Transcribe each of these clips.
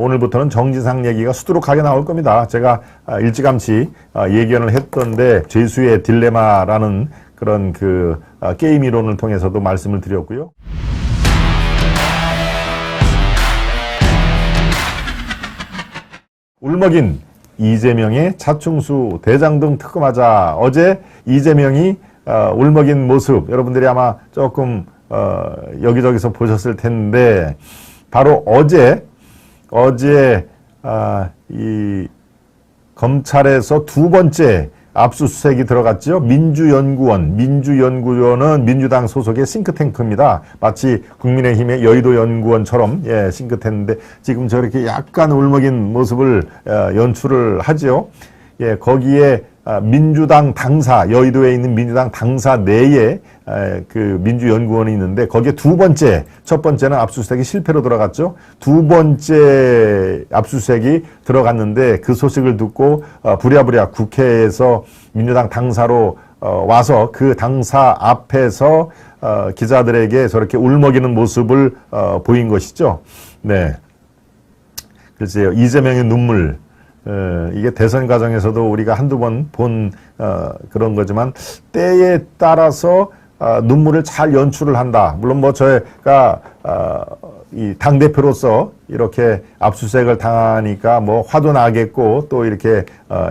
오늘부터는 정진상 얘기가 수두룩하게 나올 겁니다. 제가 일찌감치 예견을 했던데 죄수의 딜레마라는 그런 게임 이론을 통해서도 말씀을 드렸고요. 울먹인 이재명의 자충수 대장동 특검하자. 어제 이재명이 울먹인 모습 여러분들이 아마 조금 여기저기서 보셨을 텐데 바로 어제 이 검찰에서 두 번째 압수수색이 들어갔죠. 민주연구원은 민주당 소속의 싱크탱크입니다. 마치 국민의힘의 여의도 연구원처럼 싱크탱크인데 지금 저렇게 약간 울먹인 모습을 연출을 하죠. 거기에 민주당 당사, 여의도에 있는 민주당 당사 내에 민주연구원이 있는데 거기에 첫 번째는 압수수색이 실패로 들어갔죠. 두 번째 압수수색이 들어갔는데 그 소식을 듣고 부랴부랴 국회에서 민주당 당사로 와서 그 당사 앞에서 기자들에게 저렇게 울먹이는 모습을 보인 것이죠. 네. 글쎄요. 이재명의 눈물. 이게 대선 과정에서도 우리가 한두 번 본 그런 거지만 때에 따라서 눈물을 잘 연출을 한다. 물론 뭐 저희가 이 당대표로서 이렇게 압수수색을 당하니까 뭐 화도 나겠고 또 이렇게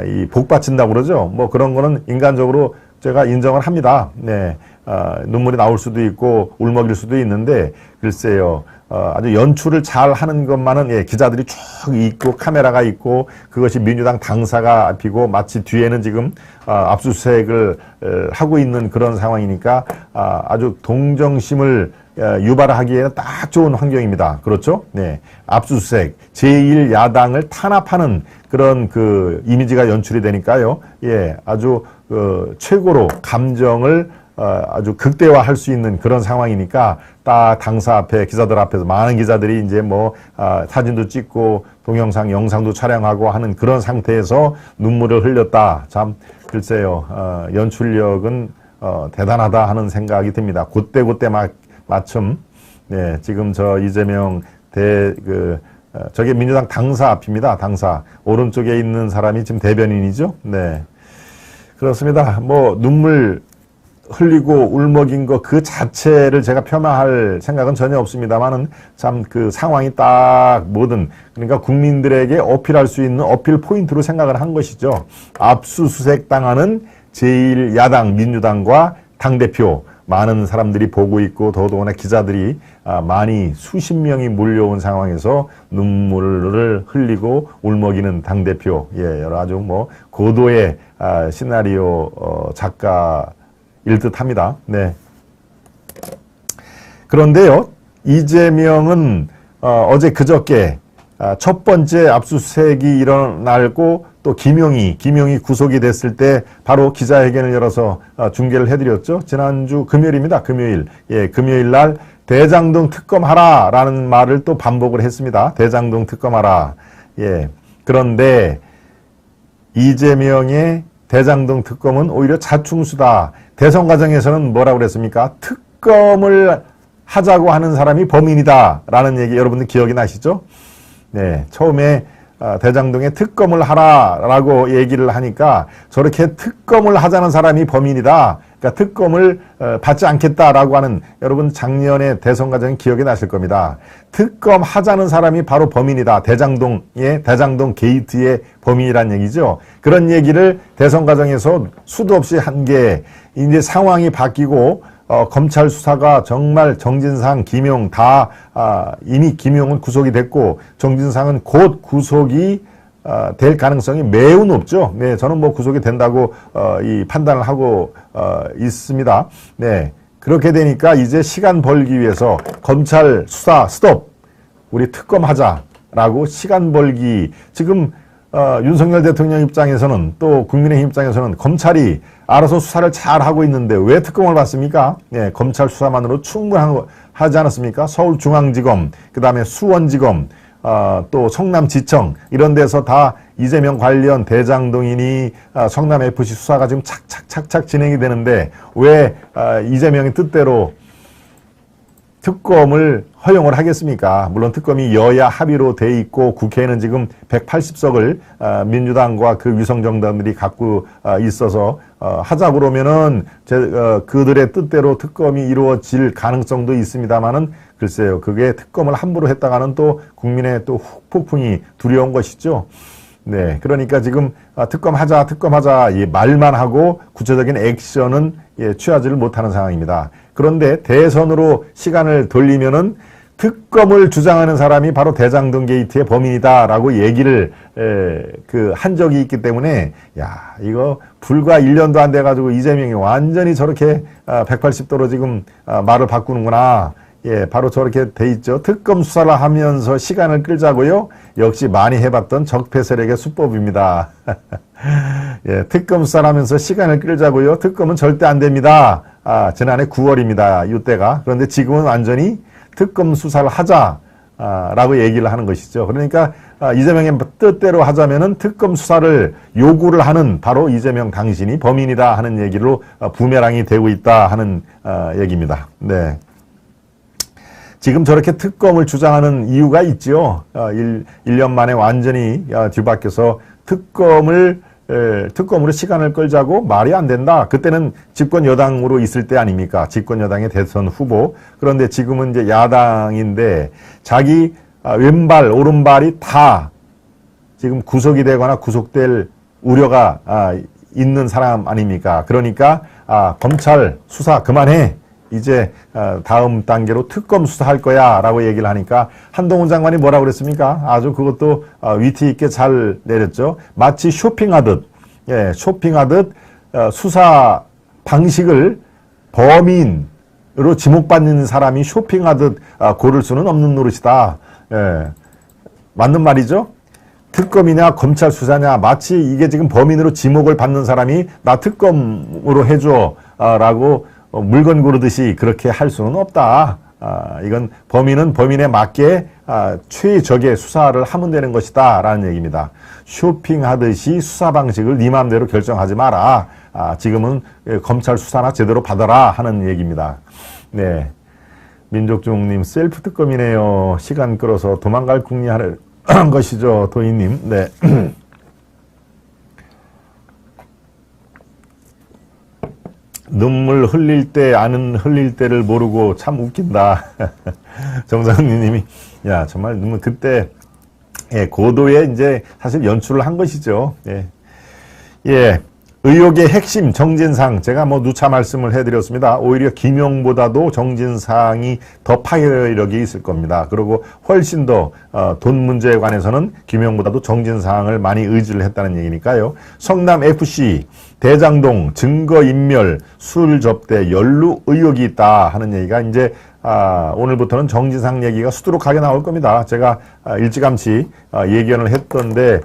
이 복받친다고 그러죠. 뭐 그런 거는 인간적으로 제가 인정을 합니다. 네. 눈물이 나올 수도 있고 울먹일 수도 있는데 글쎄요. 아주 연출을 잘 하는 것만은 기자들이 쭉 있고 카메라가 있고 그것이 민주당 당사가 앞이고 마치 뒤에는 지금 압수수색을 하고 있는 그런 상황이니까 아주 동정심을 유발하기에는 딱 좋은 환경입니다. 그렇죠? 네. 압수수색, 제1야당을 탄압하는 그런 이미지가 연출이 되니까요. 아주 최고로 감정을 아주 극대화할 수 있는 그런 상황이니까 딱 당사 앞에 기자들 앞에서 많은 기자들이 이제 뭐 사진도 찍고 동영상, 영상도 촬영하고 하는 그런 상태에서 눈물을 흘렸다. 참 글쎄요. 연출력은 대단하다 하는 생각이 듭니다. 그때 마침 네, 지금 저 이재명 저게 민주당 당사 앞입니다. 당사. 오른쪽에 있는 사람이 지금 대변인이죠. 네. 그렇습니다. 뭐 눈물 흘리고 울먹인 거 그 자체를 제가 폄하할 생각은 전혀 없습니다만은 참 상황이 딱 그러니까 국민들에게 어필할 수 있는 어필 포인트로 생각을 한 것이죠. 압수수색 당하는 제1야당 민주당과 당대표 많은 사람들이 보고 있고 더더구나 기자들이 많이 수십 명이 몰려온 상황에서 눈물을 흘리고 울먹이는 당대표 여러 아주 뭐 고도의 시나리오 작가 일듯합니다. 네. 그런데요, 이재명은 어제 그저께 첫 번째 압수수색이 일어나고 또 김용희 구속이 됐을 때 바로 기자회견을 열어서 중계를 해드렸죠. 지난주 금요일입니다. 금요일 날 대장동 특검하라라는 말을 또 반복을 했습니다. 대장동 특검하라. 그런데 이재명의 대장동 특검은 오히려 자충수다. 대선 과정에서는 뭐라고 그랬습니까? 특검을 하자고 하는 사람이 범인이다. 라는 얘기 여러분들 기억이 나시죠? 네. 처음에 대장동에 특검을 하라라고 얘기를 하니까 저렇게 특검을 하자는 사람이 범인이다. 그러니까 특검을 받지 않겠다라고 하는 여러분 작년에 대선 과정 기억이 나실 겁니다. 특검 하자는 사람이 바로 범인이다. 대장동 게이트의 범인이란 얘기죠. 그런 얘기를 대선 과정에서 수도 없이 한 게 이제 상황이 바뀌고 검찰 수사가 정말 정진상, 김용 다 이미 김용은 구속이 됐고 정진상은 곧 구속이 될 가능성이 매우 높죠. 네, 저는 뭐 구속이 된다고 이 판단을 하고 있습니다. 네, 그렇게 되니까 이제 시간 벌기 위해서 검찰 수사 스톱, 우리 특검하자라고 시간 벌기. 지금 윤석열 대통령 입장에서는 또 국민의힘 입장에서는 검찰이 알아서 수사를 잘 하고 있는데 왜 특검을 받습니까? 네, 검찰 수사만으로 충분하지 않았습니까? 서울중앙지검, 그 다음에 수원지검, 또 성남지청 이런 데서 다 이재명 관련 대장동이니 성남FC 수사가 지금 착착 진행이 되는데 왜 이재명의 뜻대로 특검을 허용을 하겠습니까? 물론 특검이 여야 합의로 돼 있고 국회에는 지금 180석을 민주당과 그 위성정당들이 갖고 있어서 하자 그러면은 그들의 뜻대로 특검이 이루어질 가능성도 있습니다만은 글쎄요, 그게 특검을 함부로 했다가는 또 국민의 또 폭풍이 두려운 것이죠. 네, 그러니까 지금 특검하자 이 말만 하고 구체적인 액션은 취하지를 못하는 상황입니다. 그런데 대선으로 시간을 돌리면은 특검을 주장하는 사람이 바로 대장동 게이트의 범인이다라고 얘기를 한 적이 있기 때문에 야, 이거 불과 1년도 안 돼 가지고 이재명이 완전히 저렇게 180도로 지금 말을 바꾸는구나. 예, 바로 저렇게 돼 있죠. 특검 수사를 하면서 시간을 끌자고요. 역시 많이 해봤던 적폐 세력의 수법입니다. 예, 특검 수사를 하면서 시간을 끌자고요. 특검은 절대 안 됩니다. 지난해 9월입니다. 이때가. 그런데 지금은 완전히 특검 수사를 하자. 라고 얘기를 하는 것이죠. 그러니까 이재명의 뜻대로 하자면은 특검 수사를 요구를 하는 바로 이재명 당신이 범인이다 하는 얘기로 부메랑이 되고 있다 하는 얘기입니다. 네. 지금 저렇게 특검을 주장하는 이유가 있죠. 1년 만에 완전히 뒤바뀌어서 특검으로 시간을 끌자고 말이 안 된다. 그때는 집권 여당으로 있을 때 아닙니까? 집권 여당의 대선 후보. 그런데 지금은 이제 야당인데 자기 왼발, 오른발이 다 지금 구속이 되거나 구속될 우려가 있는 사람 아닙니까? 그러니까 검찰 수사 그만해. 이제 다음 단계로 특검 수사할 거야 라고 얘기를 하니까 한동훈 장관이 뭐라고 그랬습니까? 아주 그것도 위트 있게 잘 내렸죠. 마치 쇼핑하듯 쇼핑하듯 수사 방식을 범인으로 지목받는 사람이 쇼핑하듯 고를 수는 없는 노릇이다. 맞는 말이죠. 특검이냐 검찰 수사냐 마치 이게 지금 범인으로 지목을 받는 사람이 나 특검으로 해줘 라고 물건 고르듯이 그렇게 할 수는 없다. 이건 범인은 범인에 맞게 최적의 수사를 하면 되는 것이다 라는 얘기입니다. 쇼핑하듯이 수사 방식을 네 마음대로 결정하지 마라. 지금은 검찰 수사나 제대로 받아라 하는 얘기입니다. 네, 민족중님 셀프 특검이네요. 시간 끌어서 도망갈 궁리하는 것이죠. 도희님. 네. 눈물 흘릴 때 아는 흘릴 때를 모르고 참 웃긴다. 정상님이 야 정말 눈물 그때 고도의 이제 사실 연출을 한 것이죠. 예. 의혹의 핵심 정진상 제가 뭐 누차 말씀을 해드렸습니다. 오히려 김용보다도 정진상이 더 파괴력이 있을 겁니다. 그리고 훨씬 더 돈 문제에 관해서는 김용보다도 정진상을 많이 의지를 했다는 얘기니까요. 성남FC 대장동 증거인멸 술 접대 연루 의혹이 있다 하는 얘기가 이제 오늘부터는 정진상 얘기가 수두룩하게 나올 겁니다. 제가 일찌감치 예견을 했던데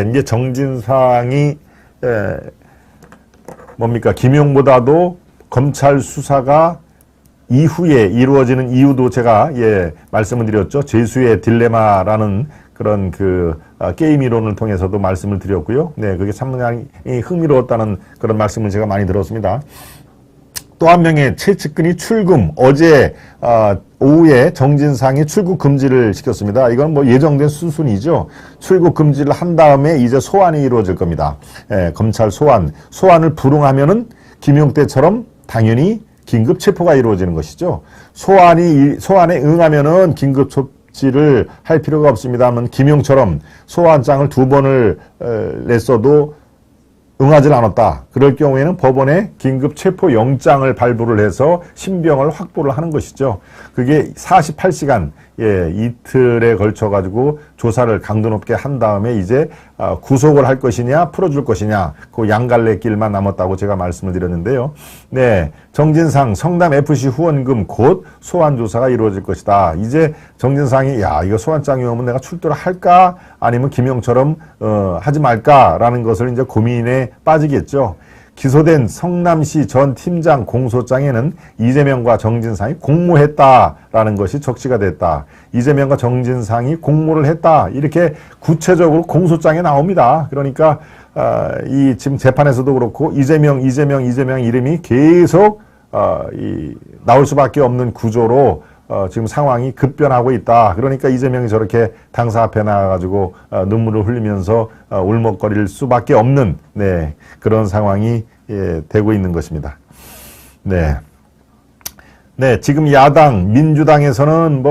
이제 정진상이 뭡니까? 김용보다도 검찰 수사가 이후에 이루어지는 이유도 제가 말씀을 드렸죠. 죄수의 딜레마라는 그런 게임 이론을 통해서도 말씀을 드렸고요. 네, 그게 상당히 흥미로웠다는 그런 말씀을 제가 많이 들었습니다. 또 한 명의 최측근이 출금, 어제 오후에 정진상이 출국 금지를 시켰습니다. 이건 뭐 예정된 수순이죠. 출국 금지를 한 다음에 이제 소환이 이루어질 겁니다. 검찰 소환을 불응하면은 김용태처럼 당연히 긴급 체포가 이루어지는 것이죠. 소환에 응하면은 긴급 조치를 할 필요가 없습니다만 김용처럼 소환장을 2번을 냈어도 응하지 않았다. 그럴 경우에는 법원에 긴급 체포 영장을 발부를 해서 신병을 확보를 하는 것이죠. 그게 48시간, 이틀에 걸쳐 가지고 조사를 강도 높게 한 다음에 이제 구속을 할 것이냐, 풀어줄 것이냐, 그 양갈래 길만 남았다고 제가 말씀을 드렸는데요. 네, 정진상 성남FC 후원금 곧 소환 조사가 이루어질 것이다. 이제 정진상이 이거 소환장이 오면 내가 출두를 할까? 아니면 김용처럼 하지 말까라는 것을 이제 고민에 빠지겠죠. 기소된 성남시 전 팀장 공소장에는 이재명과 정진상이 공모했다라는 것이 적시가 됐다. 이재명과 정진상이 공모를 했다. 이렇게 구체적으로 공소장에 나옵니다. 그러니까 이 지금 재판에서도 그렇고 이재명 이름이 계속 나올 수밖에 없는 구조로 지금 상황이 급변하고 있다. 그러니까 이재명이 저렇게 당사 앞에 나와가지고 눈물을 흘리면서 울먹거릴 수밖에 없는 네, 그런 상황이 예, 되고 있는 것입니다. 네. 네, 지금 야당, 민주당에서는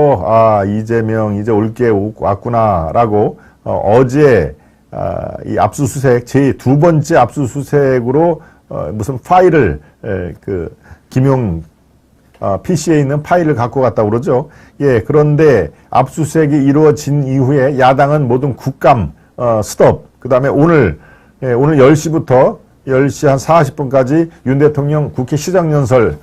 이재명 이제 올 게 왔구나라고 어제 이 압수수색, 제2 번째 압수수색으로 무슨 파일을 김용 PC에 있는 파일을 갖고 갔다고 그러죠. 예, 그런데 압수수색이 이루어진 이후에 야당은 모든 국감 스톱. 그다음에 오늘 10시부터 10시 한 40분까지 윤 대통령 국회 시정연설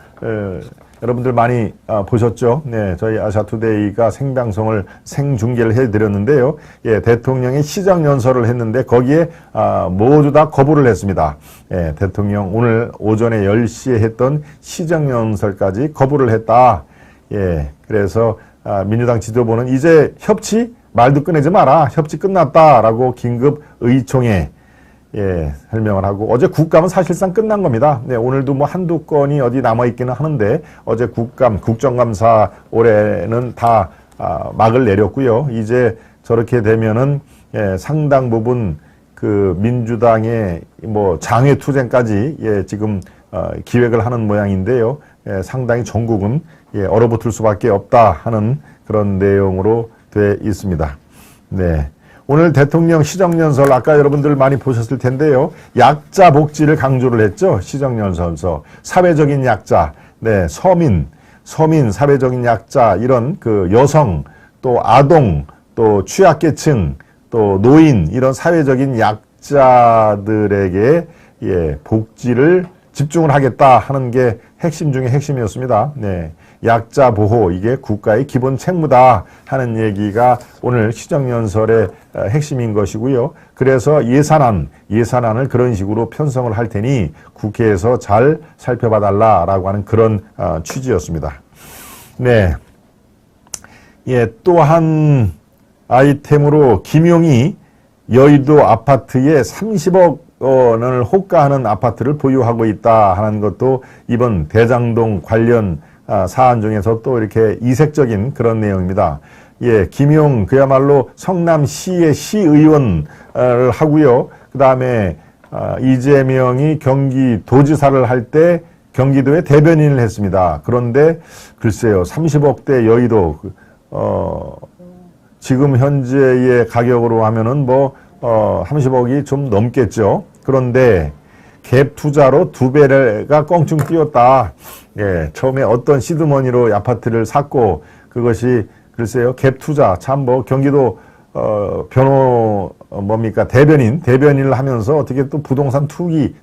여러분들 많이 보셨죠? 네, 저희 아시아투데이가 생방송을 생중계를 해드렸는데요. 예, 대통령이 시정연설을 했는데 거기에 모두 다 거부를 했습니다. 예, 대통령 오늘 오전에 10시에 했던 시정연설까지 거부를 했다. 예, 그래서 민주당 지도부는 이제 협치 말도 꺼내지 마라. 협치 끝났다라고 긴급 의총에 예, 설명을 하고, 어제 국감은 사실상 끝난 겁니다. 네, 오늘도 뭐 한두 건이 어디 남아있기는 하는데, 어제 국감, 국정감사 올해는 다, 막을 내렸고요. 이제 저렇게 되면은, 예, 상당 부분 그 민주당의 뭐 장외투쟁까지, 예, 지금, 기획을 하는 모양인데요. 예, 상당히 전국은, 예, 얼어붙을 수밖에 없다 하는 그런 내용으로 돼 있습니다. 네. 오늘 대통령 시정연설 아까 여러분들 많이 보셨을 텐데요. 약자 복지를 강조를 했죠. 시정연설에서 사회적인 약자, 네, 서민 사회적인 약자 이런 그 여성 또 아동 또 취약계층 또 노인 이런 사회적인 약자들에게 예, 복지를 집중을 하겠다 하는 게 핵심 중에 핵심이었습니다. 네. 약자 보호 이게 국가의 기본 책무다 하는 얘기가 오늘 시정연설의 핵심인 것이고요. 그래서 예산안을 그런 식으로 편성을 할 테니 국회에서 잘 살펴봐 달라라고 하는 그런 취지였습니다. 네. 예, 또 한 아이템으로 김용이 여의도 아파트에 30억 원을 호가하는 아파트를 보유하고 있다 하는 것도 이번 대장동 관련 사안 중에서 또 이렇게 이색적인 그런 내용입니다. 예, 김용 그야말로 성남시의 시의원을 하고요. 그 다음에 이재명이 경기도지사를 할 때 경기도의 대변인을 했습니다. 그런데 글쎄요, 30억대 여의도 지금 현재의 가격으로 하면은 30억이 좀 넘겠죠. 그런데 갭 투자로 2배가 껑충 뛰었다. 예, 처음에 어떤 시드머니로 아파트를 샀고 그것이 글쎄요, 갭 투자 참 경기도 대변인을 하면서 어떻게 또 부동산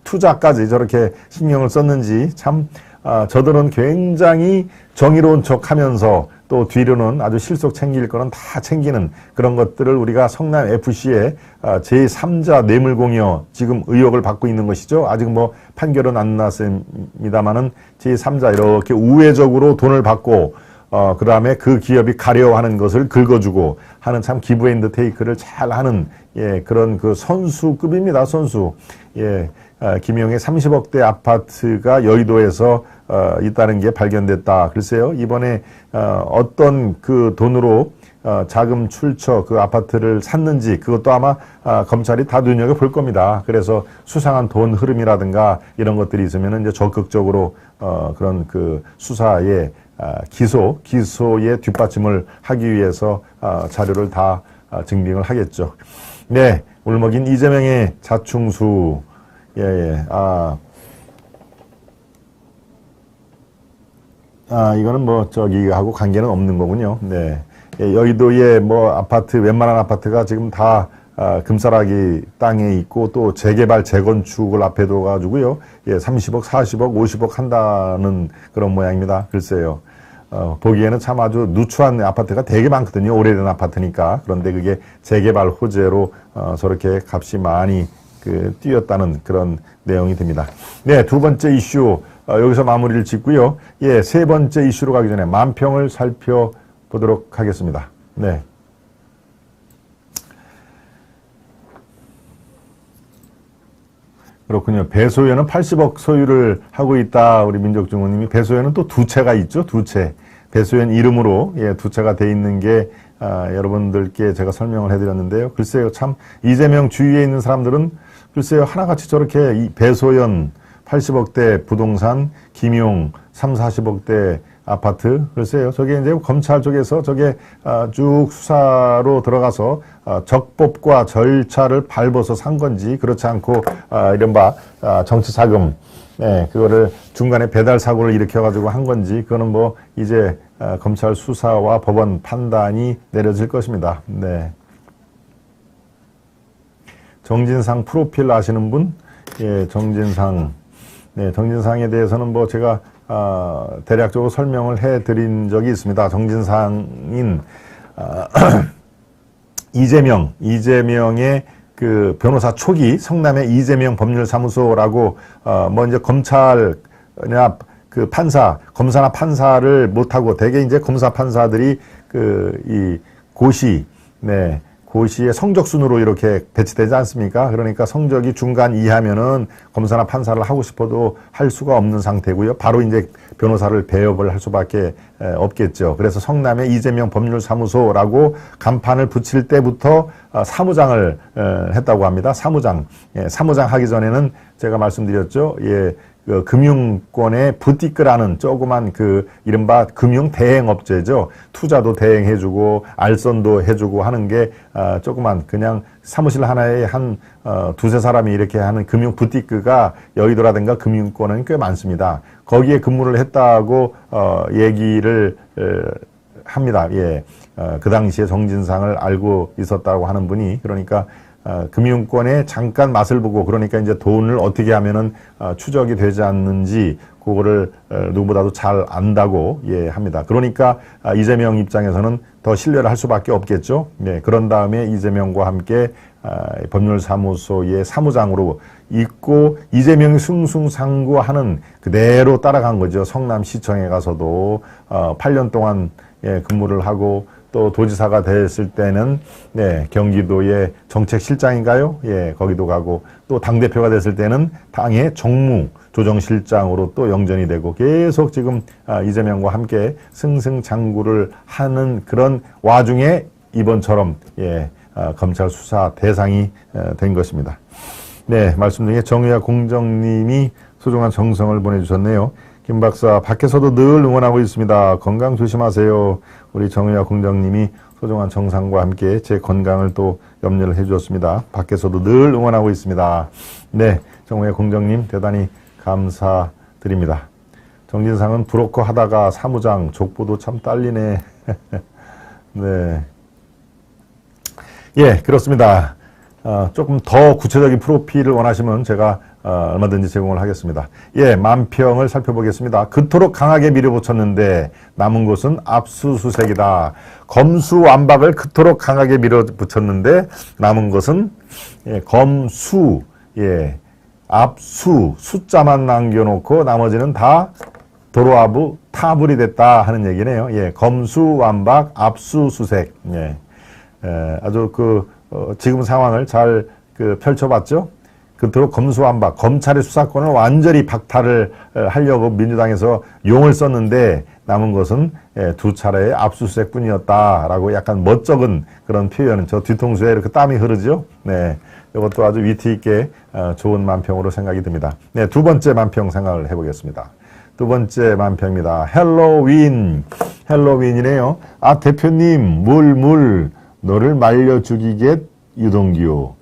투자까지 저렇게 신경을 썼는지 참 저들은 굉장히 정의로운 척하면서 또 뒤로는 아주 실속 챙길 거는 다 챙기는 그런 것들을 우리가 성남FC의 제3자 뇌물공여 지금 의혹을 받고 있는 것이죠. 아직 판결은 안 났습니다만은 제3자 이렇게 우회적으로 돈을 받고 그 다음에 그 기업이 가려워하는 것을 긁어주고 하는 참 기브 앤드 테이크를 잘 하는 예, 그런 그 선수급입니다. 선수. 예, 김용의 30억대 아파트가 여의도에서 있다는 게 발견됐다. 글쎄요, 이번에 어떤 그 돈으로 자금 출처 그 아파트를 샀는지 그것도 아마 검찰이 다 눈여겨볼 겁니다. 그래서 수상한 돈 흐름이라든가 이런 것들이 있으면 이제 적극적으로 그런 그 수사에 기소의 뒷받침을 하기 위해서 자료를 다 증빙을 하겠죠. 네, 울먹인 이재명의 자충수. 예. 이거는 하고 관계는 없는 거군요. 네. 예, 여의도에 아파트, 웬만한 아파트가 지금 다, 금싸라기 땅에 있고 또 재개발, 재건축을 앞에 둬가지고요. 예, 30억, 40억, 50억 한다는 그런 모양입니다. 글쎄요. 보기에는 참 아주 누추한 아파트가 되게 많거든요. 오래된 아파트니까. 그런데 그게 재개발 호재로, 저렇게 값이 많이 뛰었다는 그런 내용이 됩니다. 네, 두 번째 이슈, 여기서 마무리를 짓고요. 예, 세 번째 이슈로 가기 전에 만평을 살펴보도록 하겠습니다. 네. 그렇군요. 배소연은 80억 소유를 하고 있다. 우리 민족중우님이 배소연은 또 두 채가 있죠. 두 채. 배소연 이름으로 예, 두 차가 돼 있는 게 여러분들께 제가 설명을 해드렸는데요. 글쎄요, 참 이재명 주위에 있는 사람들은 글쎄요, 하나같이 저렇게 이 배소연 80억대 부동산, 김용 3, 40억대 아파트, 글쎄요, 저게 이제 검찰 쪽에서 저게 쭉 수사로 들어가서 적법과 절차를 밟아서 산 건지, 그렇지 않고 이른바 정치 자금, 네, 그거를 중간에 배달 사고를 일으켜가지고 한 건지, 그거는 뭐 이제 검찰 수사와 법원 판단이 내려질 것입니다. 네. 정진상 프로필 아시는 분? 예, 정진상. 네, 정진상에 대해서는 뭐 제가 대략적으로 설명을 해드린 적이 있습니다. 정진상인 이재명의 그 변호사 초기 성남의 이재명 법률사무소라고 뭐 이제 검찰이나 그 판사, 검사나 판사를 못하고 대개 이제 검사 판사들이 이 고시, 네, 고시의 성적 순으로 이렇게 배치되지 않습니까? 그러니까 성적이 중간 이하면은 검사나 판사를 하고 싶어도 할 수가 없는 상태고요. 바로 이제 변호사를 배업을 할 수밖에 없겠죠. 그래서 성남의 이재명 법률사무소라고 간판을 붙일 때부터 사무장을 했다고 합니다. 사무장. 예, 사무장 하기 전에는 제가 말씀드렸죠. 예. 그 금융권의 부티크라는 조그만 그 이른바 금융 대행업체죠. 투자도 대행해주고 알선도 해주고 하는 게 조그만 그냥 사무실 하나에 한 두세 사람이 이렇게 하는 금융 부티크가 여의도라든가 금융권은 꽤 많습니다. 거기에 근무를 했다고 얘기를 합니다. 예, 그 당시에 정진상을 알고 있었다고 하는 분이, 그러니까 금융권에 잠깐 맛을 보고, 그러니까 이제 돈을 어떻게 하면은 추적이 되지 않는지 그거를 누구보다도 잘 안다고 예 합니다. 그러니까 이재명 입장에서는 더 신뢰를 할 수밖에 없겠죠. 네, 그런 다음에 이재명과 함께 법률사무소의 사무장으로 있고, 이재명이 숭숭상구하는 그대로 따라간 거죠. 성남시청에 가서도 8년 동안 예, 근무를 하고, 또 도지사가 됐을 때는 네, 경기도의 정책실장인가요? 예, 거기도 가고, 또 당대표가 됐을 때는 당의 정무 조정실장으로 또 영전이 되고, 계속 지금 이재명과 함께 승승장구를 하는 그런 와중에 이번처럼 예, 검찰 수사 대상이 된 것입니다. 네, 말씀 중에 정의와 공정님이 소중한 정성을 보내주셨네요. 김 박사, 밖에서도 늘 응원하고 있습니다. 건강 조심하세요. 우리 정의와 공정님이 소중한 정상과 함께 제 건강을 또 염려를 해주었습니다. 밖에서도 늘 응원하고 있습니다. 네, 정의와 공정님 대단히 감사드립니다. 정진상은 브로커 하다가 사무장, 족보도 참 딸리네. 네, 예, 그렇습니다. 조금 더 구체적인 프로필을 원하시면 제가 얼마든지 제공을 하겠습니다. 예, 만평을 살펴보겠습니다. 그토록 강하게 밀어붙였는데 남은 곳은 압수수색이다. 검수완박을 그토록 강하게 밀어붙였는데 남은 것은 예, 검수, 예, 압수, 숫자만 남겨놓고 나머지는 다 도로아부 타불이 됐다 하는 얘기네요. 예, 검수완박, 압수수색. 예, 아주 지금 상황을 잘 펼쳐봤죠. 그토록 검수완박, 검찰의 수사권을 완전히 박탈을 하려고 민주당에서 용을 썼는데 남은 것은 두 차례의 압수수색뿐이었다라고 약간 멋쩍은 그런 표현은, 저 뒤통수에 이렇게 땀이 흐르죠. 네, 이것도 아주 위트 있게 좋은 만평으로 생각이 듭니다. 네, 두 번째 만평 생각을 해보겠습니다. 두 번째 만평입니다. 헬로윈이네요. 아, 대표님, 너를 말려 죽이겠 유동규.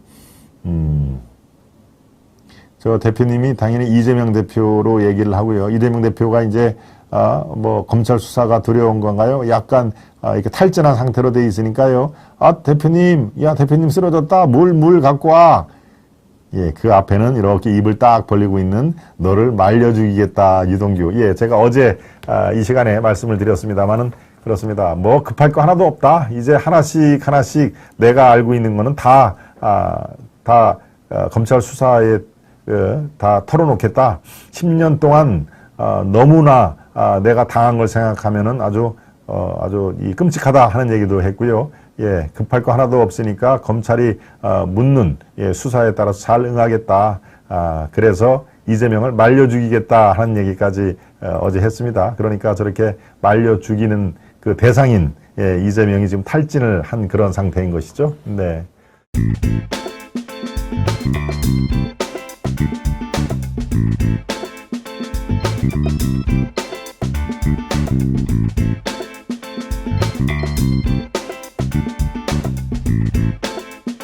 저 대표님이 당연히 이재명 대표로 얘기를 하고요. 이재명 대표가 이제 뭐 검찰 수사가 두려운 건가요? 약간 이렇게 탈진한 상태로 돼 있으니까요. 아, 대표님, 야, 대표님 쓰러졌다. 물 갖고 와. 예, 그 앞에는 이렇게 입을 딱 벌리고 있는 너를 말려 죽이겠다 유동규. 예, 제가 어제 이 시간에 말씀을 드렸습니다만은 그렇습니다. 뭐 급할 거 하나도 없다. 이제 하나씩 내가 알고 있는 거는 다 검찰 수사에 다 털어놓겠다. 10년 동안 너무나 내가 당한 걸 생각하면은 아주 끔찍하다 하는 얘기도 했고요. 예, 급할 거 하나도 없으니까 검찰이 묻는 예, 수사에 따라서 잘 응하겠다. 그래서 이재명을 말려 죽이겠다 하는 얘기까지 어제 했습니다. 그러니까 저렇게 말려 죽이는 그 대상인 이재명이 지금 탈진을 한 그런 상태인 것이죠. 네.